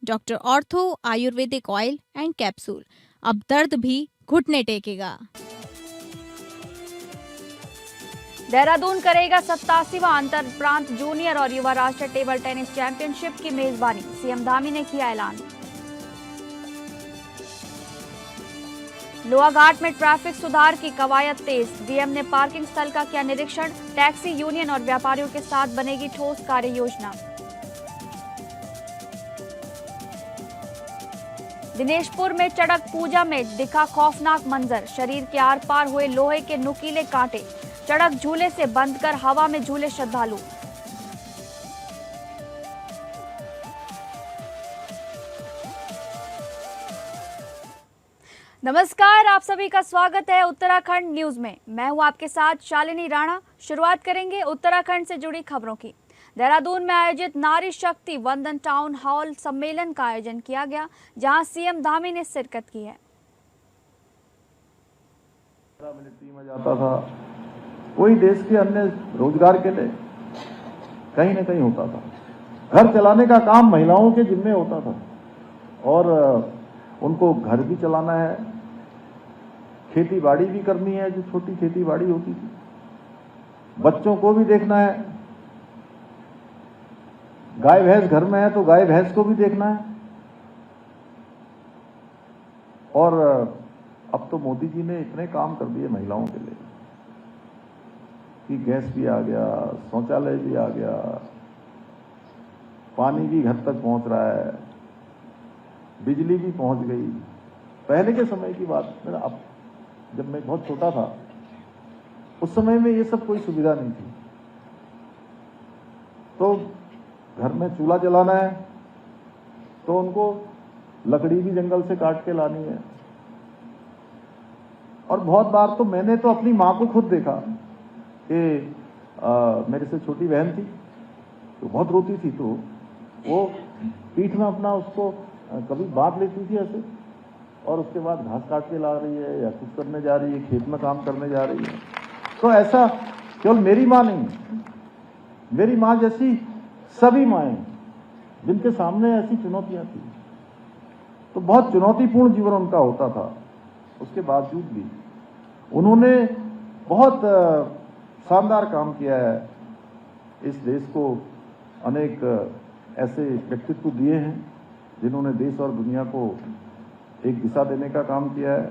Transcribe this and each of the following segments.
Doctor ortho Ayurvedic oil and capsule. अब दर्द भी घुटने टेकेगा। देहरादून करेगा 87वां अंतर प्रांत जूनियर और युवा राष्ट्रीय टेबल टेनिस चैंपियनशिप की मेजबानी, सीएम धामी ने किया ऐलान। लोहाघाट में ट्रैफिक सुधार की कवायद तेज, डीएम ने पार्किंग स्थल का किया निरीक्षण, टैक्सी यूनियन और व्यापारियों के साथ बनेगी ठोस कार्य योजना। दिनेशपुर में चड़क पूजा में दिखा खौफनाक मंजर, शरीर के आर पार हुए लोहे के नुकीले कांटे, चड़क झूले से बंद कर हवा में झूले श्रद्धालु। नमस्कार, आप सभी का स्वागत है उत्तराखंड न्यूज में। मैं हूं आपके साथ शालिनी राणा। शुरुआत करेंगे उत्तराखंड से जुड़ी खबरों की। देहरादून में आयोजित नारी शक्ति वंदन टाउन हॉल सम्मेलन का आयोजन किया गया, जहां सीएम धामी ने शिरकत की है। मिलिट्री में जाता था, कोई देश के अन्य रोजगार के लिए कहीं न कहीं होता था। घर चलाने का काम महिलाओं के जिम्मे होता था और उनको घर भी चलाना है, खेती बाड़ी भी करनी है, जो छोटी खेती बाड़ी होती थी, बच्चों को भी देखना है, गाय भैंस घर में है तो गाय भैंस को भी देखना है। और अब तो मोदी जी ने इतने काम कर दिए महिलाओं के लिए कि गैस भी आ गया, शौचालय भी आ गया, पानी भी घर तक पहुंच रहा है, बिजली भी पहुंच गई। पहले के समय की बात, अब जब मैं बहुत छोटा था उस समय में ये सब कोई सुविधा नहीं थी। तो घर में चूल्हा जलाना है तो उनको लकड़ी भी जंगल से काट के लानी है। और बहुत बार तो मैंने तो अपनी माँ को खुद देखा कि मेरे से छोटी बहन थी तो बहुत रोती थी, तो वो पीठ में अपना उसको कभी बांध लेती थी ऐसे, और उसके बाद घास काट के ला रही है या कुछ करने जा रही है, खेत में काम करने जा रही है। तो ऐसा केवल मेरी माँ नहीं, मेरी माँ जैसी सभी माएँ जिनके सामने ऐसी चुनौतियां थी, तो बहुत चुनौतीपूर्ण जीवन उनका होता था। उसके बावजूद भी उन्होंने बहुत शानदार काम किया है। इस देश को अनेक ऐसे व्यक्तित्व दिए हैं जिन्होंने देश और दुनिया को एक दिशा देने का काम किया है।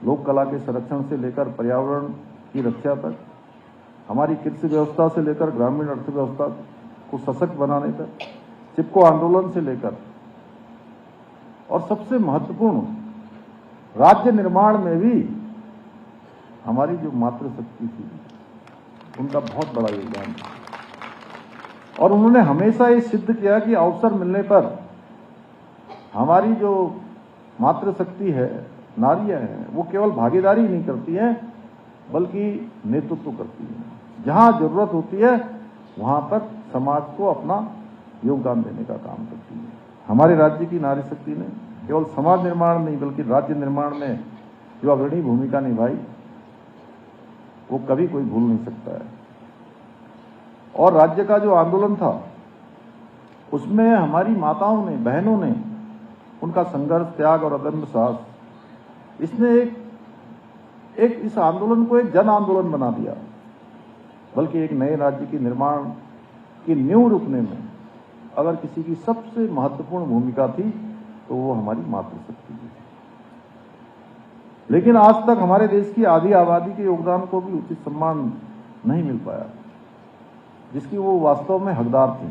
लोक कला के संरक्षण से लेकर पर्यावरण की रक्षा तक, हमारी कृषि व्यवस्था से लेकर ग्रामीण अर्थव्यवस्था को सशक्त बनाने तक, चिपको आंदोलन से लेकर, और सबसे महत्वपूर्ण राज्य निर्माण में भी हमारी जो मातृशक्ति थी उनका बहुत बड़ा योगदान था। और उन्होंने हमेशा ये सिद्ध किया कि अवसर मिलने पर हमारी जो मातृशक्ति है, नारियां हैं, वो केवल भागीदारी नहीं करती हैं बल्कि नेतृत्व करती हैं। जहां जरूरत होती है वहां पर समाज को अपना योगदान देने का काम करती है। हमारे राज्य की नारी शक्ति ने केवल समाज निर्माण नहीं बल्कि राज्य निर्माण में जो अग्रणी भूमिका निभाई वो कभी कोई भूल नहीं सकता है। और राज्य का जो आंदोलन था उसमें हमारी माताओं ने, बहनों ने उनका संघर्ष, त्याग और अदम्य साहस, इसने एक इस आंदोलन को एक जन आंदोलन बना दिया, बल्कि एक नए राज्य की निर्माण की नींव रुकने में अगर किसी की सबसे महत्वपूर्ण भूमिका थी तो वो हमारी मातृशक्ति थी। लेकिन आज तक हमारे देश की आधी आबादी के योगदान को भी उचित सम्मान नहीं मिल पाया जिसकी वो वास्तव में हकदार थी।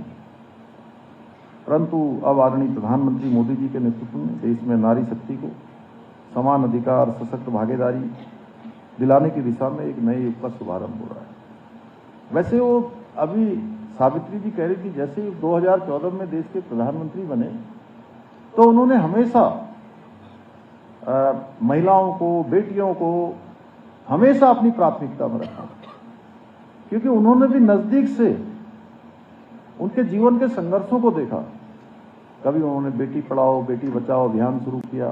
परंतु अब आदरणीय प्रधानमंत्री मोदी जी के नेतृत्व में देश में नारी शक्ति को समान अधिकार, सशक्त भागीदारी दिलाने की दिशा में एक नए युग का शुभारंभ हो रहा है। वैसे वो अभी सावित्री जी कह रही थी, जैसे ही 2014 में देश के प्रधानमंत्री बने तो उन्होंने हमेशा महिलाओं को, बेटियों को हमेशा अपनी प्राथमिकता में रखा, क्योंकि उन्होंने भी नजदीक से उनके जीवन के संघर्षों को देखा। कभी उन्होंने बेटी पढ़ाओ बेटी बचाओ अभियान शुरू किया,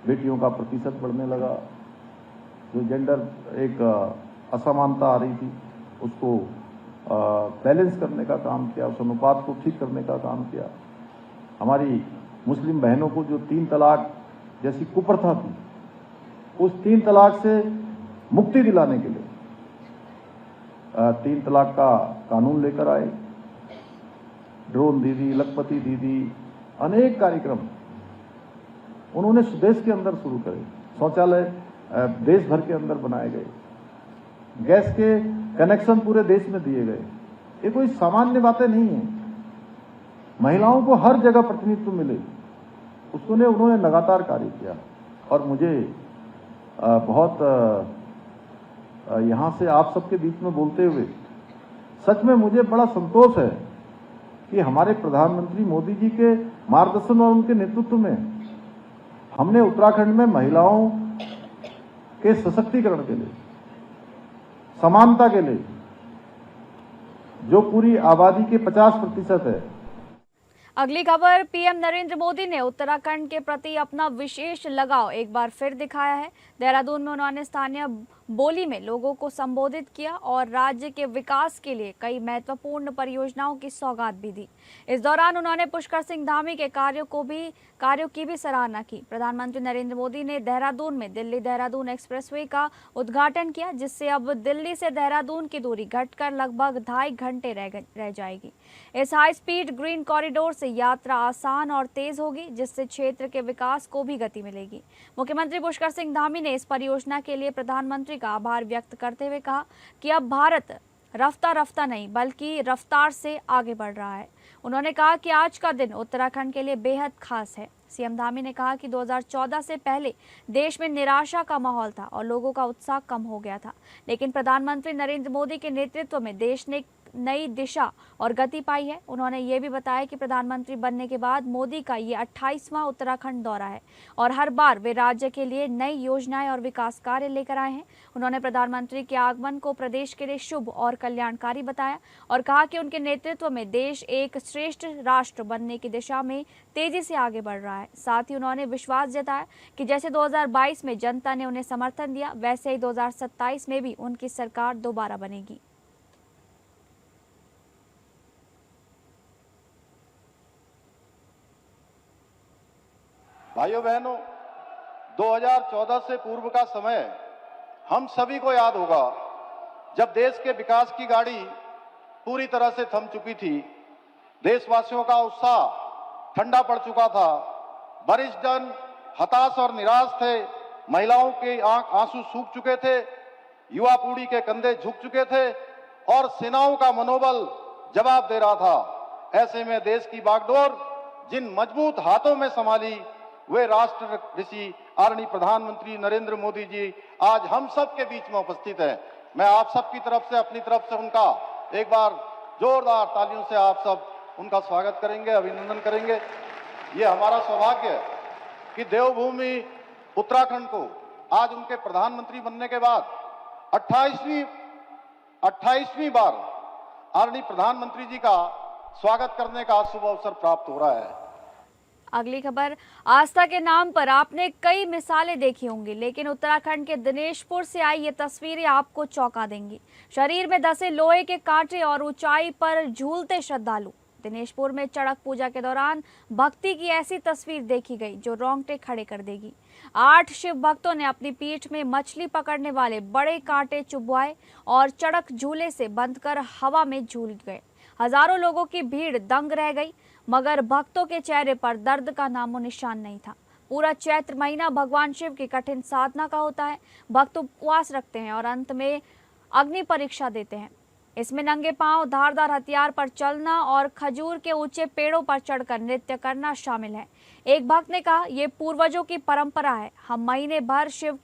बेटियों का प्रतिशत बढ़ने लगा, जो जेंडर एक असमानता आ रही थी उसको बैलेंस करने का काम किया, उस अनुपात को ठीक करने का काम किया। हमारी मुस्लिम बहनों को जो 3 तलाक जैसी कुप्रथा थी, उस 3 तलाक से मुक्ति दिलाने के लिए 3 तलाक का कानून लेकर आए। ड्रोन दीदी, लखपति दीदी, अनेक कार्यक्रम उन्होंने स्वदेश के अंदर शुरू करे। शौचालय देश भर के अंदर बनाए गए, गैस के कनेक्शन पूरे देश में दिए गए। ये कोई सामान्य बातें नहीं है। महिलाओं को हर जगह प्रतिनिधित्व मिले, उसको उन्होंने लगातार कार्य किया। और मुझे बहुत यहाँ से आप सबके बीच में बोलते हुए सच में मुझे बड़ा संतोष है कि हमारे प्रधानमंत्री मोदी जी के मार्गदर्शन और उनके नेतृत्व में हमने उत्तराखंड में महिलाओं के सशक्तिकरण के लिए, समानता के लिए, जो पूरी आबादी के 50% है। अगली खबर, पीएम नरेंद्र मोदी ने उत्तराखंड के प्रति अपना विशेष लगाव एक बार फिर दिखाया है। देहरादून में उन्होंने स्थानीय बोली में लोगों को संबोधित किया और राज्य के विकास के लिए कई महत्वपूर्ण परियोजनाओं की सौगात भी दी। इस दौरान उन्होंने पुष्कर सिंह धामी के कार्यों की भी सराहना की। प्रधानमंत्री नरेंद्र मोदी ने देहरादून में दिल्ली देहरादून एक्सप्रेसवे का उद्घाटन किया, जिससे अब दिल्ली से देहरादून की दूरी घटकर लगभग 2.5 घंटे रह जाएगी। इस हाई स्पीड ग्रीन कॉरिडोर से यात्रा आसान और तेज होगी, जिससे क्षेत्र के विकास को भी गति मिलेगी। मुख्यमंत्री पुष्कर सिंह धामी ने इस परियोजना के लिए प्रधानमंत्री का आभार व्यक्त करते हुए कहा कि अब भारत रफ्ता नहीं बल्कि रफ्तार से आगे बढ़ रहा है। उन्होंने कहा कि आज का दिन उत्तराखंड के लिए बेहद खास है। सीएम धामी ने कहा कि 2014 से पहले देश में निराशा का माहौल था और लोगों का उत्साह कम हो गया था, लेकिन प्रधानमंत्री नरेंद्र मोदी के नेतृत्व में देश ने नई दिशा और गति पाई है। उन्होंने ये भी बताया कि प्रधानमंत्री बनने के बाद मोदी का ये 28वां उत्तराखंड दौरा है और हर बार वे राज्य के लिए नई योजनाएं और विकास कार्य लेकर आए हैं। उन्होंने प्रधानमंत्री के आगमन को प्रदेश के लिए शुभ और कल्याणकारी बताया और कहा कि उनके नेतृत्व में देश एक श्रेष्ठ राष्ट्र बनने की दिशा में तेजी से आगे बढ़ रहा है। साथ ही उन्होंने विश्वास जताया कि जैसे 2022 में जनता ने उन्हें समर्थन दिया, वैसे ही 2027 में भी उनकी सरकार दोबारा बनेगी। भाइयों बहनों, 2014 से पूर्व का समय हम सभी को याद होगा, जब देश के विकास की गाड़ी पूरी तरह से थम चुकी थी। देशवासियों का उत्साह ठंडा पड़ चुका था। वरिष्ठ जन हताश और निराश थे। महिलाओं के आंसू सूख चुके थे। युवा पीढ़ी के कंधे झुक चुके थे और सेनाओं का मनोबल जवाब दे रहा था। ऐसे में देश की बागडोर जिन मजबूत हाथों में संभाली, वे राष्ट्र ऋषि आदरणीय प्रधानमंत्री नरेंद्र मोदी जी आज हम सब के बीच में उपस्थित हैं। मैं आप सब की तरफ से, अपनी तरफ से उनका एक बार जोरदार तालियों से आप सब उनका स्वागत करेंगे, अभिनंदन करेंगे। ये हमारा सौभाग्य है कि देवभूमि उत्तराखंड को आज उनके प्रधानमंत्री बनने के बाद 28वीं बार आदरणीय प्रधानमंत्री जी का स्वागत करने का शुभ अवसर प्राप्त हो रहा है। अगली खबर, आस्था के नाम पर आपने कई मिसालें देखी होंगी, लेकिन उत्तराखंड के दिनेशपुर से आई ये तस्वीरें आपको चौंका देंगी। शरीर में धसे लोहे के कांटे और ऊंचाई पर झूलते श्रद्धालु। दिनेशपुर में चड़क पूजा के दौरान भक्ति की ऐसी तस्वीर देखी गई जो रोंगटे खड़े कर देगी। 8 शिव भक्तों ने अपनी पीठ में मछली पकड़ने वाले बड़े कांटे चुभवाए और चड़क झूले से बंधकर हवा में झूल गए। हजारों लोगों की भीड़ दंग रह गई, मगर भक्तों के चेहरे पर दर्द का नामो निशान नहीं था। पूरा चैत्र महीना भगवान शिव की कठिन साधना का होता है। भक्त उपवास रखते हैं और अंत में अग्नि परीक्षा देते हैं। इसमें नंगे पांव, धारदार हथियार पर चलना और खजूर के ऊंचे पेड़ों पर चढ़कर नृत्य करना शामिल है। एक भक्त ने कहा, ये पूर्वजों की परंपरा है। हम महीने भर शिव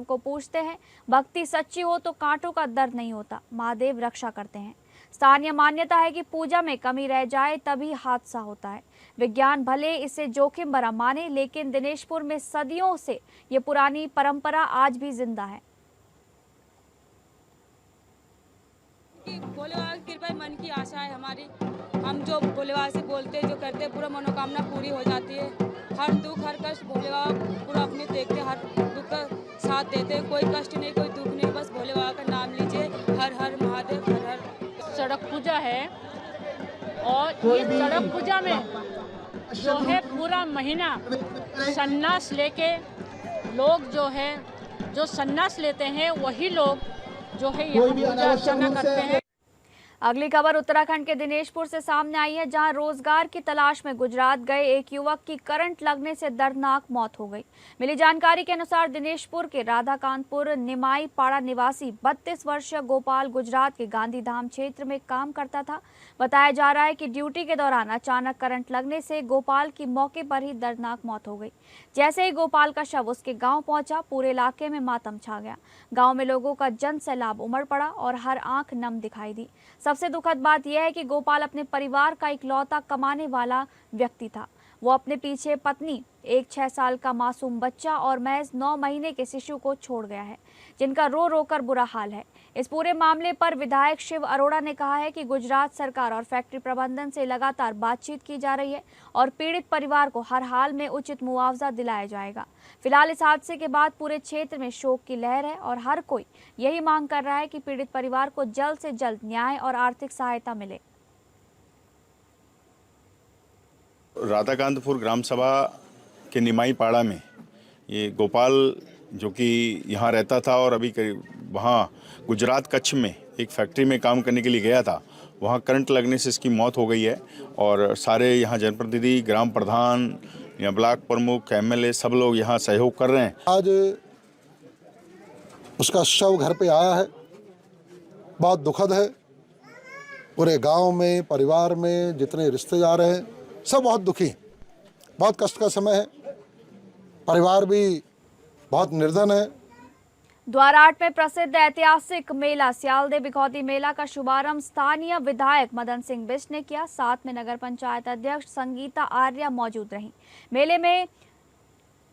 को पूजते हैं। भक्ति सच्ची हो तो कांटों का दर्द नहीं होता। महादेव रक्षा करते हैं। स्थानीय मान्यता है कि पूजा में कमी रह जाए तभी हादसा होता है। विज्ञान भले इसे जोखिम भरा माने, लेकिन दिनेशपुर में सदियों से ये पुरानी परंपरा आज भी जिंदा है। भोले बाबा की कृपा मन की आशा है हमारी। हम जो भोले बाबा से बोलते हैं, जो करते हैं, पूरा मनोकामना पूरी हो जाती है। हर दुख हर कष्ट भोले बाबा पूरा अपने देखते, हर दुख का साथ देते हैं। कोई कष्ट नहीं, कोई दुख नहीं, बस भोले बाबा का नाम लीजिए। हर हर महादेव, हर हर। सड़क पूजा है और ये सड़क पूजा में जो है पूरा महीना सन्यास लेके लोग जो है जो सन्यास लेते हैं वही लोग जो है यहाँ पूजा अर्चना करते हैं। अगली खबर उत्तराखंड के दिनेशपुर से सामने आई है, जहां रोजगार की तलाश में गुजरात गए एक युवक की करंट लगने से दर्दनाक मौत हो गई। मिली जानकारी के अनुसार दिनेशपुर के राधाकांतपुर निमाई पाड़ा निवासी 32 वर्षीय गोपाल गुजरात के गांधीधाम क्षेत्र में काम करता था। बताया जा रहा है कि ड्यूटी के दौरान अचानक करंट लगने से गोपाल की मौके पर ही दर्दनाक मौत हो गई। जैसे ही गोपाल का शव उसके गाँव पहुंचा, पूरे इलाके में मातम छा गया। गाँव में लोगों का जन सैलाब उमड़ पड़ा और हर आंख नम दिखाई दी। सबसे दुखद बात यह है कि गोपाल अपने परिवार का इकलौता कमाने वाला व्यक्ति था। वो अपने पीछे पत्नी, एक 6 साल का मासूम बच्चा और महज 9 महीने के शिशु को छोड़ गया है, जिनका रो रो कर बुरा हाल है। इस पूरे मामले पर विधायक शिव अरोड़ा ने कहा है कि गुजरात सरकार और फैक्ट्री प्रबंधन से लगातार बातचीत की जा रही है और पीड़ित परिवार को हर हाल में उचित मुआवजा दिलाया जाएगा। फिलहाल इस हादसे के बाद पूरे क्षेत्र में शोक की लहर है और हर कोई यही मांग कर रहा है कि पीड़ित परिवार को जल्द से जल्द न्याय और आर्थिक सहायता मिले। राधाकांतपुर ग्राम सभा के निमाई पाड़ा में ये गोपाल जो कि यहाँ रहता था और अभी वहाँ गुजरात कच्छ में एक फैक्ट्री में काम करने के लिए गया था, वहाँ करंट लगने से इसकी मौत हो गई है। और सारे यहाँ जनप्रतिनिधि, ग्राम प्रधान या ब्लॉक प्रमुख, एमएलए सब लोग यहाँ सहयोग कर रहे हैं। आज उसका शव घर पे आया है, बहुत दुखद है। पूरे गांव में, परिवार में जितने रिश्तेदार हैं सब बहुत दुखी हैं। बहुत कष्ट का समय है, परिवार भी बहुत निर्धन है। द्वाराहाट में प्रसिद्ध ऐतिहासिक मेला सियालदे बिखौती मेला का शुभारंभ स्थानीय विधायक मदन सिंह बिष्ट ने किया। साथ में नगर पंचायत अध्यक्ष संगीता आर्या मौजूद रहीं। मेले में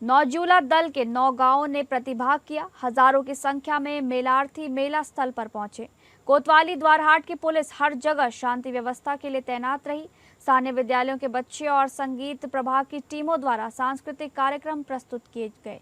नौजूला दल के 9 गांवों ने प्रतिभाग किया। हजारों की संख्या में मेलार्थी मेला स्थल पर पहुंचे। कोतवाली द्वाराहाट की पुलिस हर जगह शांति व्यवस्था के लिए तैनात रही। स्थानीय विद्यालयों के बच्चे और संगीत प्रभाग की टीमों द्वारा सांस्कृतिक कार्यक्रम प्रस्तुत किए गए।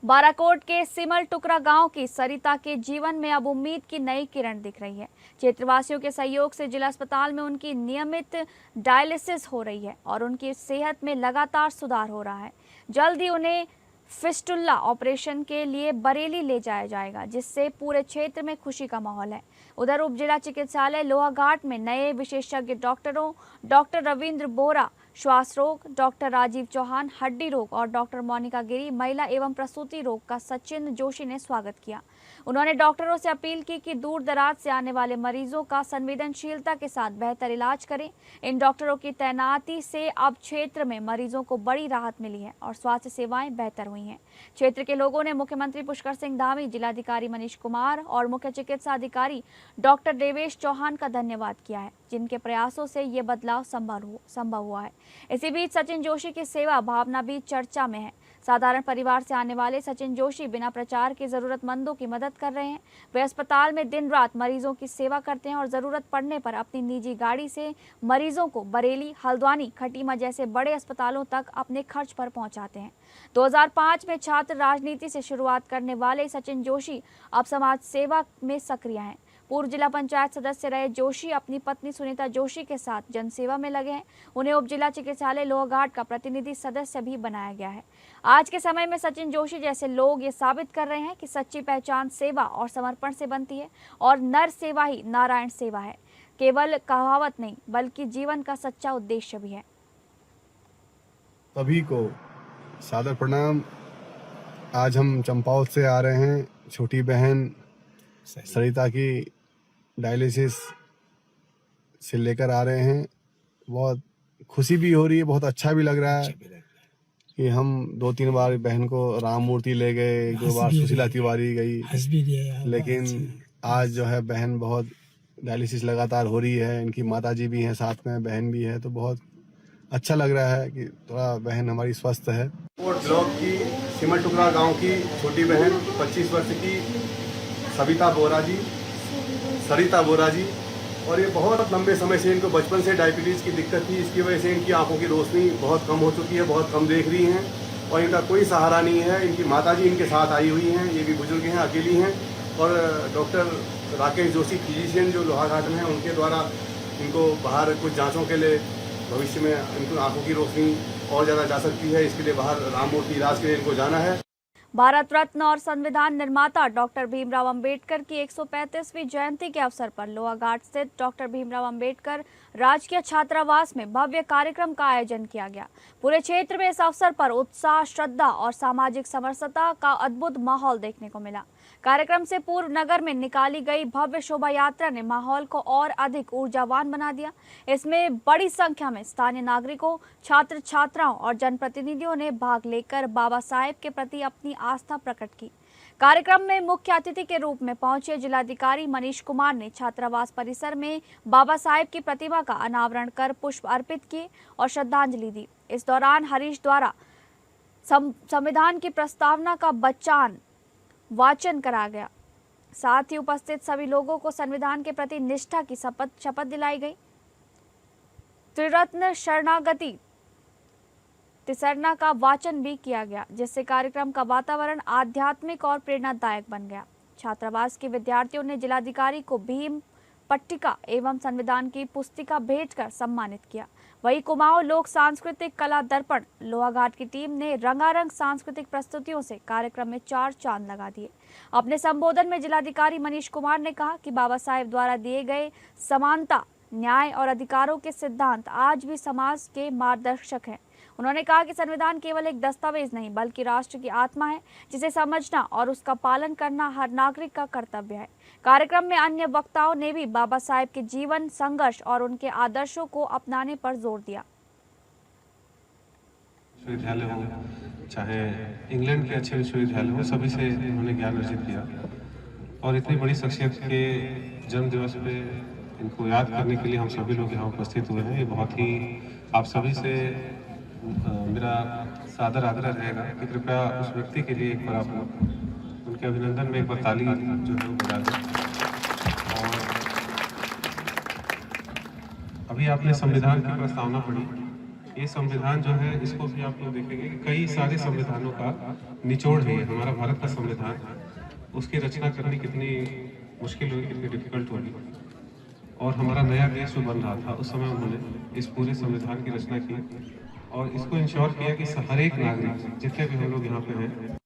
बाराकोट के सिमल टुकरा गांव की सरिता के जीवन में अब उम्मीद की नई किरण दिख रही है। क्षेत्रवासियों के सहयोग से जिला अस्पताल में उनकी नियमित डायलिसिस हो रही है और उनकी सेहत में लगातार सुधार हो रहा है। जल्द ही उन्हें फिस्टुला ऑपरेशन के लिए बरेली ले जाया जाएगा, जिससे पूरे क्षेत्र में खुशी का माहौल है। उधर उप जिला चिकित्सालय लोहाघाट में नए विशेषज्ञ डॉक्टरों डॉक्टर रविंद्र बोरा श्वास रोग, डॉक्टर राजीव चौहान हड्डी रोग और डॉक्टर मोनिका गिरी महिला एवं प्रसूति रोग का सचिन जोशी ने स्वागत किया। उन्होंने डॉक्टरों से अपील की कि दूर दराज से आने वाले मरीजों का संवेदनशीलता के साथ बेहतर इलाज करें। इन डॉक्टरों की तैनाती से अब क्षेत्र में मरीजों को बड़ी राहत मिली है और स्वास्थ्य सेवाएं बेहतर हुई हैं। क्षेत्र के लोगों ने मुख्यमंत्री पुष्कर सिंह धामी, जिलाधिकारी मनीष कुमार और मुख्य चिकित्सा अधिकारी डॉक्टर देवेश चौहान का धन्यवाद किया है, जिनके प्रयासों से ये बदलाव संभव हुआ है। इसी बीच सचिन जोशी की सेवा भावना भी चर्चा में है। साधारण परिवार से आने वाले सचिन जोशी बिना प्रचार के जरूरतमंदों की मदद कर रहे हैं। वे अस्पताल में दिन रात मरीजों की सेवा करते हैं और जरूरत पड़ने पर अपनी निजी गाड़ी से मरीजों को बरेली, हल्द्वानी, खटीमा जैसे बड़े अस्पतालों तक अपने खर्च पर पहुंचाते हैं। 2005 में छात्र राजनीति से शुरुआत करने वाले सचिन जोशी अब समाज सेवा में सक्रिय हैं। पूर्व जिला पंचायत सदस्य रहे जोशी अपनी पत्नी सुनीता जोशी के साथ जनसेवा में लगे हैं। उन्हें उप जिला चिकित्सालय लोहाघाट का प्रतिनिधि सदस्य भी बनाया गया है। आज के समय में सचिन जोशी जैसे लोग ये साबित कर रहे हैं कि सच्ची पहचान सेवा और समर्पण से बनती है और नर सेवा ही नारायण सेवा है। केवल कहावत नहीं बल्कि जीवन का सच्चा उद्देश्य भी है। सभी को सादर प्रणाम। आज हम चंपावत से आ रहे हैं। छोटी बहन सरिता की डायलिसिस से लेकर आ रहे हैं। बहुत खुशी भी हो रही है, बहुत अच्छा भी लग रहा है कि हम 2-3 बार बहन को राम मूर्ति ले गए, 2 बार सुशीला तिवारी गई, लेकिन आज जो है बहन बहुत डायलिसिस लगातार हो रही है। इनकी माताजी भी हैं साथ में, बहन भी है, तो बहुत अच्छा लग रहा है कि थोड़ा बहन हमारी स्वस्थ है। ब्लॉक की सिमल टुकरा गाँव की छोटी बहन 25 वर्ष की सरिता बोरा जी, और ये बहुत लंबे समय से इनको बचपन से डायबिटीज़ की दिक्कत थी। इसकी वजह से इनकी आंखों की रोशनी बहुत कम हो चुकी है, बहुत कम देख रही हैं और इनका कोई सहारा नहीं है। इनकी माताजी इनके साथ आई हुई हैं, ये भी बुजुर्ग हैं, अकेली हैं और डॉक्टर राकेश जोशी फिजिशियन जो लोहाघाट में हैं, उनके द्वारा इनको बाहर कुछ जांचों के लिए भविष्य में इनको आंखों की रोशनी और ज़्यादा जा सकती है, इसके लिए बाहर राममूर्ति इलाज के लिए इनको जाना है। भारत रत्न और संविधान निर्माता डॉक्टर भीमराव अंबेडकर की 135वीं जयंती के अवसर पर लोहाघाट स्थित डॉक्टर भीमराव अंबेडकर राजकीय छात्रावास में भव्य कार्यक्रम का आयोजन किया गया। पूरे क्षेत्र में इस अवसर पर उत्साह, श्रद्धा और सामाजिक समरसता का अद्भुत माहौल देखने को मिला। कार्यक्रम से पूर्व नगर में निकाली गई भव्य शोभा यात्रा ने माहौल को और अधिक ऊर्जावान बना दिया। इसमें बड़ी संख्या में स्थानीय नागरिकों, छात्र छात्राओं और जनप्रतिनिधियों ने भाग लेकर बाबा साहेब के प्रति अपनी आस्था प्रकट की। कार्यक्रम में मुख्य अतिथि के रूप में पहुंचे जिलाधिकारी मनीष कुमार ने छात्रावास परिसर में बाबा साहेब की प्रतिमा का अनावरण कर पुष्प अर्पित किए और श्रद्धांजलि दी। इस दौरान हरीश द्वारा संविधान की प्रस्तावना का वाचन करा गया। साथ ही उपस्थित सभी लोगों को संविधान के प्रति निष्ठा की शपथ दिलाई गई। त्रिरत्न शरणागति तिसरना का वाचन भी किया गया, जिससे कार्यक्रम का वातावरण आध्यात्मिक और प्रेरणादायक बन गया। छात्रावास के विद्यार्थियों ने जिलाधिकारी को भीम पट्टिका एवं संविधान की पुस्तिका भेंट कर सम्मानित किया। वहीं कुमाऊं लोक सांस्कृतिक कला दर्पण लोहाघाट की टीम ने रंगारंग सांस्कृतिक प्रस्तुतियों से कार्यक्रम में 4 चांद लगा दिए। अपने संबोधन में जिलाधिकारी मनीष कुमार ने कहा कि बाबा साहेब द्वारा दिए गए समानता, न्याय और अधिकारों के सिद्धांत आज भी समाज के मार्गदर्शक हैं। उन्होंने कहा कि संविधान केवल एक दस्तावेज नहीं बल्कि राष्ट्र की आत्मा है, जिसे समझना और उसका पालन करना हर नागरिक का कर्तव्य है। कार्यक्रम में अन्य वक्ताओं ने भी बाबा साहेब के जीवन, संघर्ष और उनके आदर्शों को अपनाने पर जोर दिया। विश्वविद्यालय हो, चाहे इंग्लैंड के अच्छे विश्वविद्यालय हो, सभी से उन्होंने ज्ञान अर्जित किया और इतनी बड़ी शख्सियत के जन्म दिवस पे इनको याद करने के लिए हम सभी लोग यहाँ उपस्थित हुए हैं। ये बहुत ही आप सभी से मेरा सादर आग्रह रहेगा कि कृपया उस व्यक्ति के लिए एक बार आप उनके अभिनंदन में एक बार ताली जो है वो बजा दें। और अभी आपने संविधान की प्रस्तावना पढ़ी। ये संविधान जो है, इसको भी आप लोग देखेंगे कि कई सारे संविधानों का निचोड़ है। हमारा भारत का संविधान, उसकी रचना करनी कितनी मुश्किल हुई, कितनी डिफिकल्ट हुई। और हमारा नया देश जो बन रहा था, उस समय उन्होंने इस पूरे संविधान की रचना की और इसको इंश्योर किया कि हर एक नागरिक, जितने भी हम लोग यहाँ पे हैं।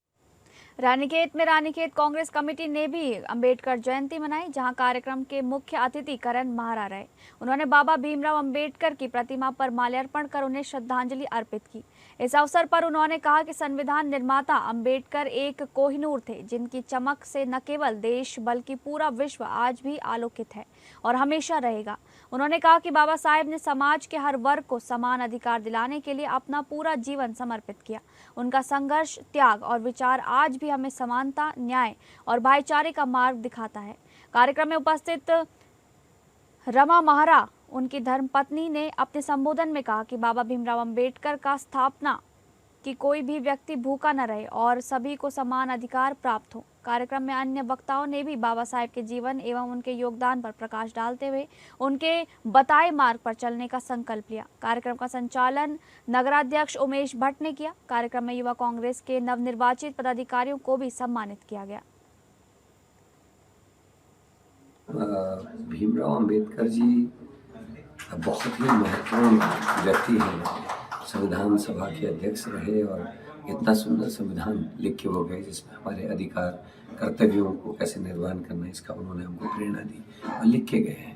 रानीखेत में रानीखेत कांग्रेस कमेटी ने भी अंबेडकर जयंती मनाई, जहां कार्यक्रम के मुख्य अतिथि करण महारा रहे। उन्होंने बाबा भीमराव अंबेडकर की प्रतिमा पर माल्यार्पण कर उन्हें श्रद्धांजलि अर्पित की। इस अवसर पर उन्होंने कहा कि संविधान निर्माता अंबेडकर एक कोहिनूर थे, जिनकी चमक से न केवल देश बल्कि पूरा विश्व आज भी आलोकित है और हमेशा रहेगा। उन्होंने कहा कि बाबा साहेब ने समाज के हर वर्ग को समान अधिकार दिलाने के लिए अपना पूरा जीवन समर्पित किया। उनका संघर्ष, त्याग और विचार आज भी हमें समानता, न्याय और भाईचारे का मार्ग दिखाता है। कार्यक्रम में उपस्थित रमा महारा, उनकी धर्मपत्नी, ने अपने संबोधन में कहा कि बाबा भीमराव अंबेडकर का स्थापना कि कोई भी व्यक्ति भूखा न रहे और सभी को समान अधिकार प्राप्त हो। कार्यक्रम में अन्य वक्ताओं ने भी बाबा साहेब के जीवन एवं उनके योगदान पर प्रकाश डालते हुए उनके बताए मार्ग पर चलने का संकल्प लिया। कार्यक्रम का संचालन नगराध्यक्ष उमेश भट्ट ने किया। कार्यक्रम में युवा कांग्रेस के नवनिर्वाचित पदाधिकारियों को भी सम्मानित किया गया। भीमराव अंबेडकर जी बहुत ही महत्वपूर्ण व्यक्ति हैं। संविधान सभा के अध्यक्ष रहे और इतना सुंदर संविधान लिख के वो गए, जिसमें हमारे अधिकार, कर्तव्यों को कैसे निर्वहन करना है, इसका उन्होंने हमको प्रेरणा दी और लिख के गए हैं।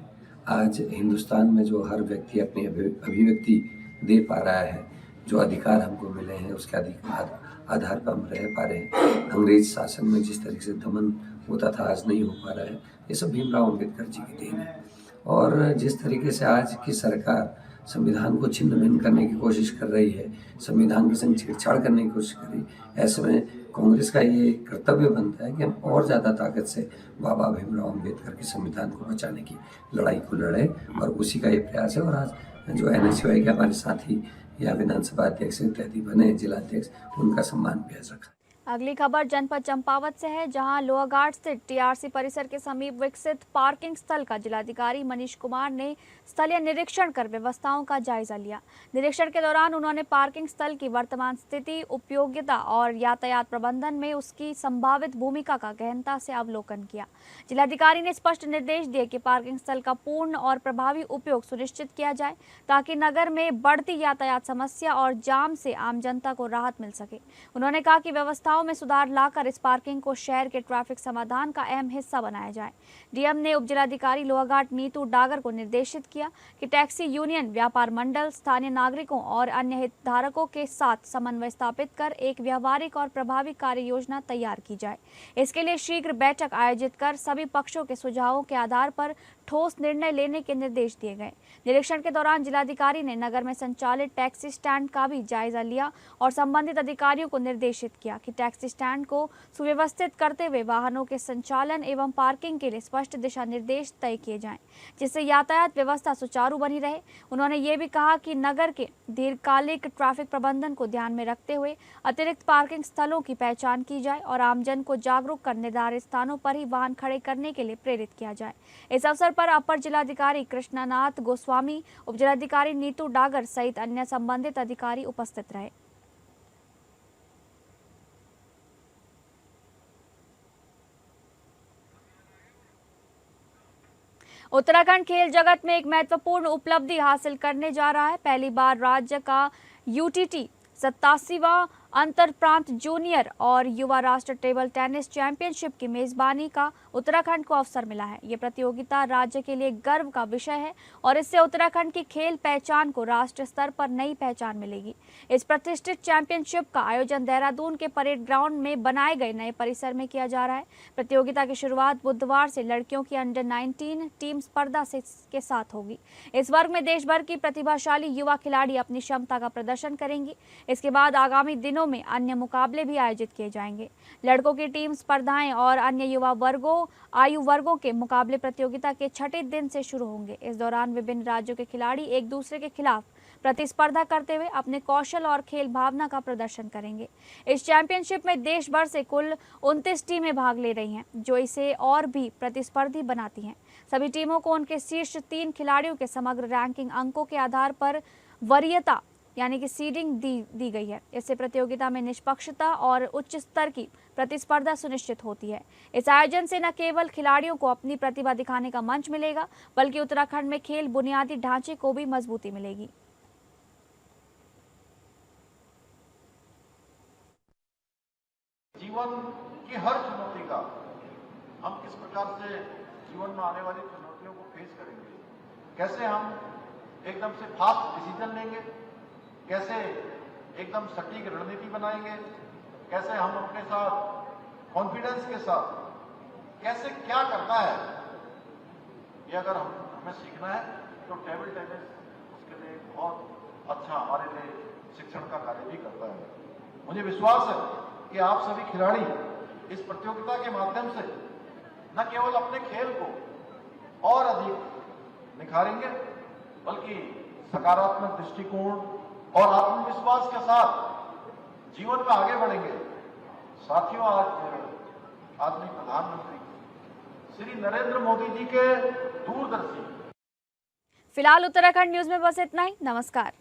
आज हिंदुस्तान में जो हर व्यक्ति अपनी अभिव्यक्ति दे पा रहा है, जो अधिकार हमको मिले हैं, उसके आधार पर हम रह पा रहे हैं। अंग्रेज शासन में जिस तरीके से दमन होता था, आज नहीं हो पा रहा है। ये सब भीमराव अंबेडकर जी की देन है। और जिस तरीके से आज की सरकार संविधान को छिन्न भिन्न करने की कोशिश कर रही है, संविधान के संग छेड़छाड़ करने की कोशिश कर रही है, ऐसे में कांग्रेस का ये कर्तव्य बनता है कि हम और ज़्यादा ताकत से बाबा भीमराव अंबेडकर के संविधान को बचाने की लड़ाई को लड़े, और उसी का ये प्रयास है। और आज जो NSUI के हमारे साथी या विधानसभा अध्यक्ष इत्यादि बने, जिलाध्यक्ष, उनका सम्मान भी आज रखा। अगली खबर जनपद चंपावत से है, जहां लोहाघाट स्थित टीआरसी परिसर के समीप विकसित पार्किंग स्थल का जिलाधिकारी मनीष कुमार ने स्थलीय निरीक्षण कर व्यवस्थाओं का जायजा लिया। निरीक्षण के दौरान उन्होंने पार्किंग स्थल की वर्तमान स्थिति, उपयोगिता और यातायात प्रबंधन में उसकी संभावित भूमिका का गहनता से अवलोकन किया। जिलाधिकारी ने स्पष्ट निर्देश दिए कि पार्किंग स्थल का पूर्ण और प्रभावी उपयोग सुनिश्चित किया जाए, ताकि नगर में बढ़ती यातायात समस्या और जाम से आम जनता को राहत मिल सके। उन्होंने कहा कि व्यवस्थाओं में सुधार लाकर इस पार्किंग को शहर के ट्रैफिक समाधान का अहम हिस्सा बनाया जाए। डीएम ने उप जिलाधिकारी लोहाघाट नीतू डागर को निर्देशित किया कि टैक्सी यूनियन, व्यापार मंडल, स्थानीय नागरिकों और अन्य हितधारकों के साथ समन्वय स्थापित कर एक व्यवहारिक और प्रभावी कार्य योजना तैयार की जाए। इसके लिए शीघ्र बैठक आयोजित कर सभी पक्षों के सुझावों के आधार पर ठोस निर्णय लेने के निर्देश दिए गए। निरीक्षण के दौरान जिलाधिकारी ने नगर में संचालित टैक्सी स्टैंड का भी जायजा लिया और संबंधित अधिकारियों को निर्देशित किया कि टैक्सी स्टैंड को सुव्यवस्थित करते हुए वाहनों के संचालन एवं पार्किंग के लिए स्पष्ट दिशा निर्देश तय किए जाएं, जिससे यातायात व्यवस्था सुचारू बनी रहे। उन्होंने ये भी कहा कि नगर के दीर्घकालिक ट्रैफिक प्रबंधन को ध्यान में रखते हुए अतिरिक्त पार्किंग स्थलों की पहचान की जाए और आमजन को जागरूक कर निर्धारित स्थानों पर ही वाहन खड़े करने के लिए प्रेरित किया जाए। इस अवसर पर अपर जिलाधिकारी कृष्णानाथ गोस्वामी, उप जिलाधिकारी नीतू डागर सहित अन्य संबंधित अधिकारी उपस्थित रहे। उत्तराखंड खेल जगत में एक महत्वपूर्ण उपलब्धि हासिल करने जा रहा है। पहली बार राज्य का यूटीटी 87वां अंतर प्रांत जूनियर और युवा राष्ट्र टेबल टेनिस चैंपियनशिप की मेजबानी का उत्तराखंड को अवसर मिला है। ये प्रतियोगिता राज्य के लिए गर्व का विषय है और इससे उत्तराखंड की खेल पहचान को राष्ट्रीय स्तर पर नई पहचान मिलेगी। इस प्रतिष्ठित चैंपियनशिप का आयोजन देहरादून के परेड ग्राउंड में बनाए गए नए परिसर में किया जा रहा है। प्रतियोगिता की शुरुआत बुधवार से लड़कियों की अंडर 19 टीम स्पर्धा के साथ होगी। इस वर्ग में देश भर की प्रतिभाशाली युवा खिलाड़ी अपनी क्षमता का प्रदर्शन करेंगी। इसके बाद आगामी दिनों में अन्य मुकाबले भी आयोजित किए जाएंगे। लड़कों की टीम स्पर्धाएं और अन्य युवा आयु वर्गों के मुकाबले प्रतियोगिता के छठे दिन से शुरू होंगे। इस दौरान विभिन्न राज्यों के खिलाड़ी एक दूसरे के खिलाफ प्रतिस्पर्धा करते हुए अपने कौशल और खेल भावना का प्रदर्शन करेंगे। इस चैंपियनशिप में देश भर से कुल 29 टीमें भाग ले रही हैं, जो इसे और भी प्रतिस्पर्धी बनाती हैं। सभी टीमों को उनके शीर्ष 3 खिलाड़ियों के समग्र रैंकिंग अंकों के आधार पर वरीयता यानी कि सीडिंग दी गई है। इससे प्रतियोगिता में निष्पक्षता और उच्च स्तर की प्रतिस्पर्धा सुनिश्चित होती है। इस आयोजन से न केवल खिलाड़ियों को अपनी प्रतिभा दिखाने का मंच मिलेगा, बल्कि उत्तराखंड में खेल बुनियादी ढांचे को भी मजबूती मिलेगी। जीवन की हर चुनौती का हम किस प्रकार से जीवन में आने वाली चुनौतियों को फेस करेंगे, कैसे हम एकदम से फास्ट डिसीजन लेंगे, कैसे एकदम सटीक रणनीति बनाएंगे, कैसे हम अपने साथ कॉन्फिडेंस के साथ कैसे क्या करना है, ये अगर हमें सीखना है तो टेबल टेनिस उसके लिए बहुत अच्छा हमारे लिए शिक्षण का कार्य भी करता है। मुझे विश्वास है कि आप सभी खिलाड़ी इस प्रतियोगिता के माध्यम से न केवल अपने खेल को और अधिक निखारेंगे, बल्कि सकारात्मक दृष्टिकोण और आत्मविश्वास के साथ जीवन में आगे बढ़ेंगे। साथियों, आज आदरणीय प्रधानमंत्री श्री नरेंद्र मोदी जी के दूरदर्शी। फिलहाल उत्तराखंड न्यूज में बस इतना ही। नमस्कार।